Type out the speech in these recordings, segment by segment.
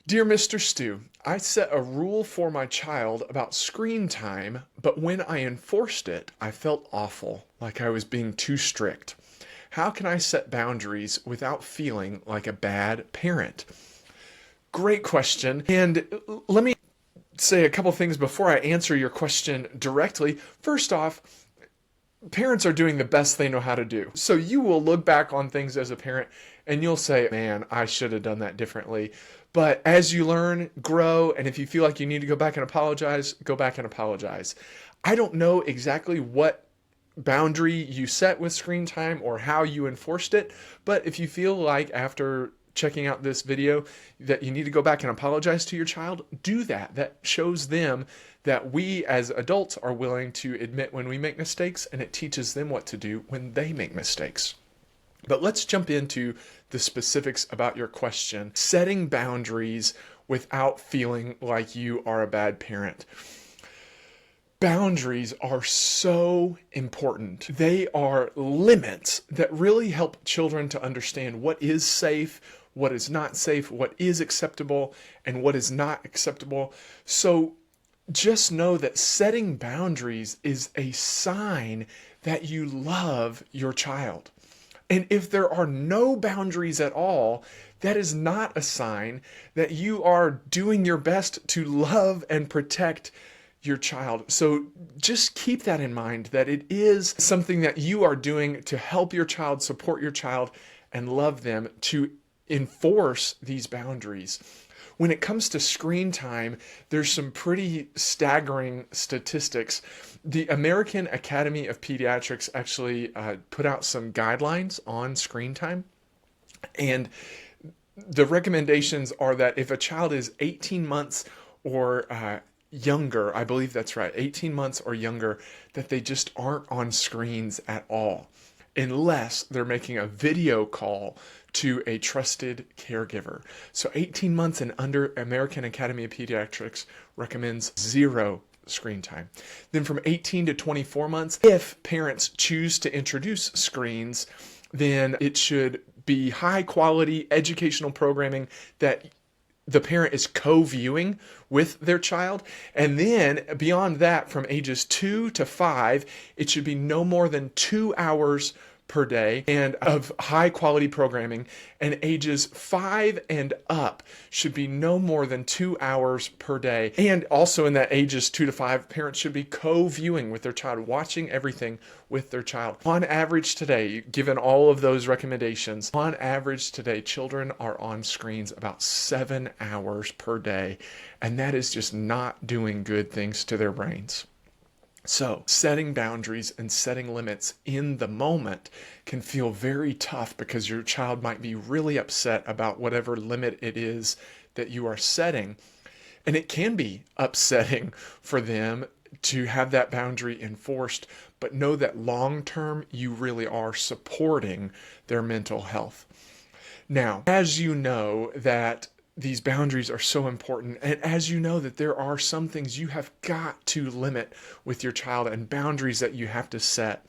Dear Mr. Stew, I set a rule for my child about screen time, but when I enforced it, I felt awful, like I was being too strict. How can I set boundaries without feeling like a bad parent? Great question. And let me say a couple things before I answer your question directly. First off, parents are doing the best they know how to do. So you will look back on things as a parent and you'll say, man, I should have done that differently. But as you learn, grow, and if you feel like you need to go back and apologize, go back and apologize. I don't know exactly what boundary you set with screen time or how you enforced it, but if you feel like after checking out this video that you need to go back and apologize to your child, do that. That shows them that we as adults are willing to admit when we make mistakes, and it teaches them what to do when they make mistakes. But let's jump into the specifics about your question. Setting boundaries without feeling like you are a bad parent. Boundaries are so important. They are limits that really help children to understand what is safe, what is not safe, what is acceptable, and what is not acceptable. So just know that setting boundaries is a sign that you love your child. And if there are no boundaries at all, that is not a sign that you are doing your best to love and protect your child. So just keep that in mind, that it is something that you are doing to help your child, support your child, and love them, to enforce these boundaries. When it comes to screen time, there's some pretty staggering statistics. The American Academy of Pediatrics actually put out some guidelines on screen time. And the recommendations are that if a child is 18 months or younger, I believe that's right, 18 months or younger, that they just aren't on screens at all, unless they're making a video call to a trusted caregiver. So 18 months and under, American Academy of Pediatrics recommends 0 screen time. Then from 18 to 24 months, if parents choose to introduce screens, then it should be high quality educational programming that the parent is co-viewing with their child. And then beyond that, from ages 2 to 5, it should be no more than 2 hours per day and of high quality programming, and ages 5 and up should be no more than 2 hours per day. And also in that ages 2 to 5, parents should be co-viewing with their child, watching everything with their child. On average today, given all of those recommendations, on average today, children are on screens about 7 hours per day, and that is just not doing good things to their brains. So setting boundaries and setting limits in the moment can feel very tough because your child might be really upset about whatever limit it is that you are setting. And it can be upsetting for them to have that boundary enforced, but know that long term you really are supporting their mental health. Now, as you know that these boundaries are so important, and as you know that there are some things you have got to limit with your child and boundaries that you have to set,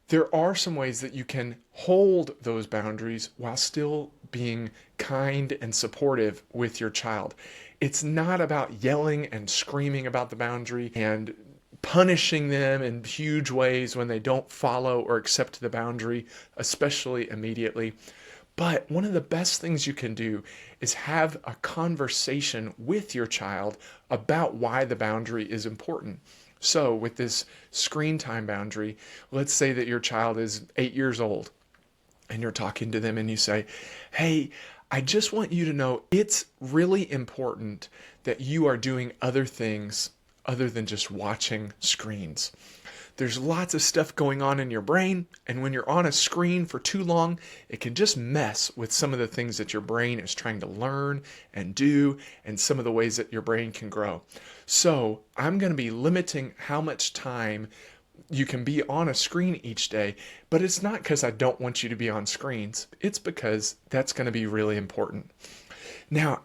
there are some ways that you can hold those boundaries while still being kind and supportive with your child. It's not about yelling and screaming about the boundary and punishing them in huge ways when they don't follow or accept the boundary, especially immediately. But one of the best things you can do is have a conversation with your child about why the boundary is important. So with this screen time boundary, let's say that your child is 8 years old and you're talking to them and you say, hey, I just want you to know it's really important that you are doing other things other than just watching screens. There's lots of stuff going on in your brain, and when you're on a screen for too long, it can just mess with some of the things that your brain is trying to learn and do, and some of the ways that your brain can grow. So I'm going to be limiting how much time you can be on a screen each day, but it's not because I don't want you to be on screens. It's because that's going to be really important. Now,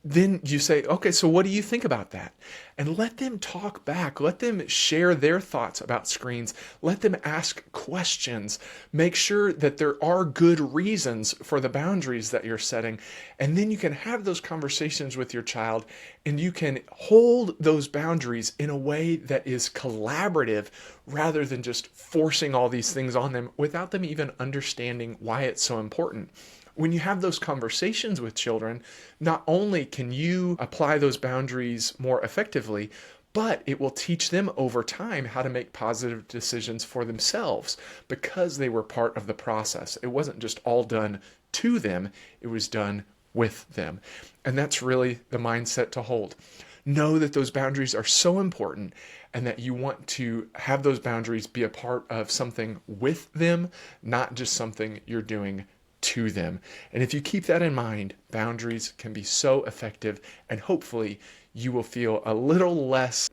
then you say, okay, so what do you think about that? And let them talk back. Let them share their thoughts about screens. Let them ask questions. Make sure that there are good reasons for the boundaries that you're setting. And then you can have those conversations with your child, and you can hold those boundaries in a way that is collaborative rather than just forcing all these things on them without them even understanding why it's so important. When you have those conversations with children, not only can you apply those boundaries more effectively, but it will teach them over time how to make positive decisions for themselves because they were part of the process. It wasn't just all done to them, it was done with them. And that's really the mindset to hold. Know that those boundaries are so important and that you want to have those boundaries be a part of something with them, not just something you're doing to them. And if you keep that in mind, boundaries can be so effective, and hopefully you will feel a little less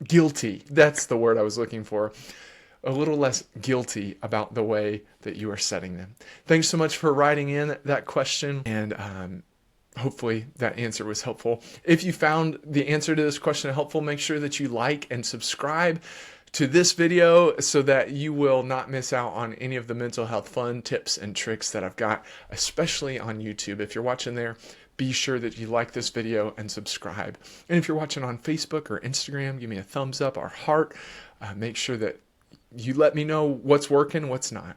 guilty. That's the word I was looking for. A little less guilty about the way that you are setting them. Thanks so much for writing in that question, and hopefully that answer was helpful. If you found the answer to this question helpful, make sure that you like and subscribe to this video so that you will not miss out on any of the mental health fun tips and tricks that I've got, especially on YouTube. If you're watching there, be sure that you like this video and subscribe. And if you're watching on Facebook or Instagram, give me a thumbs up or heart. Make sure that you let me know what's working, what's not.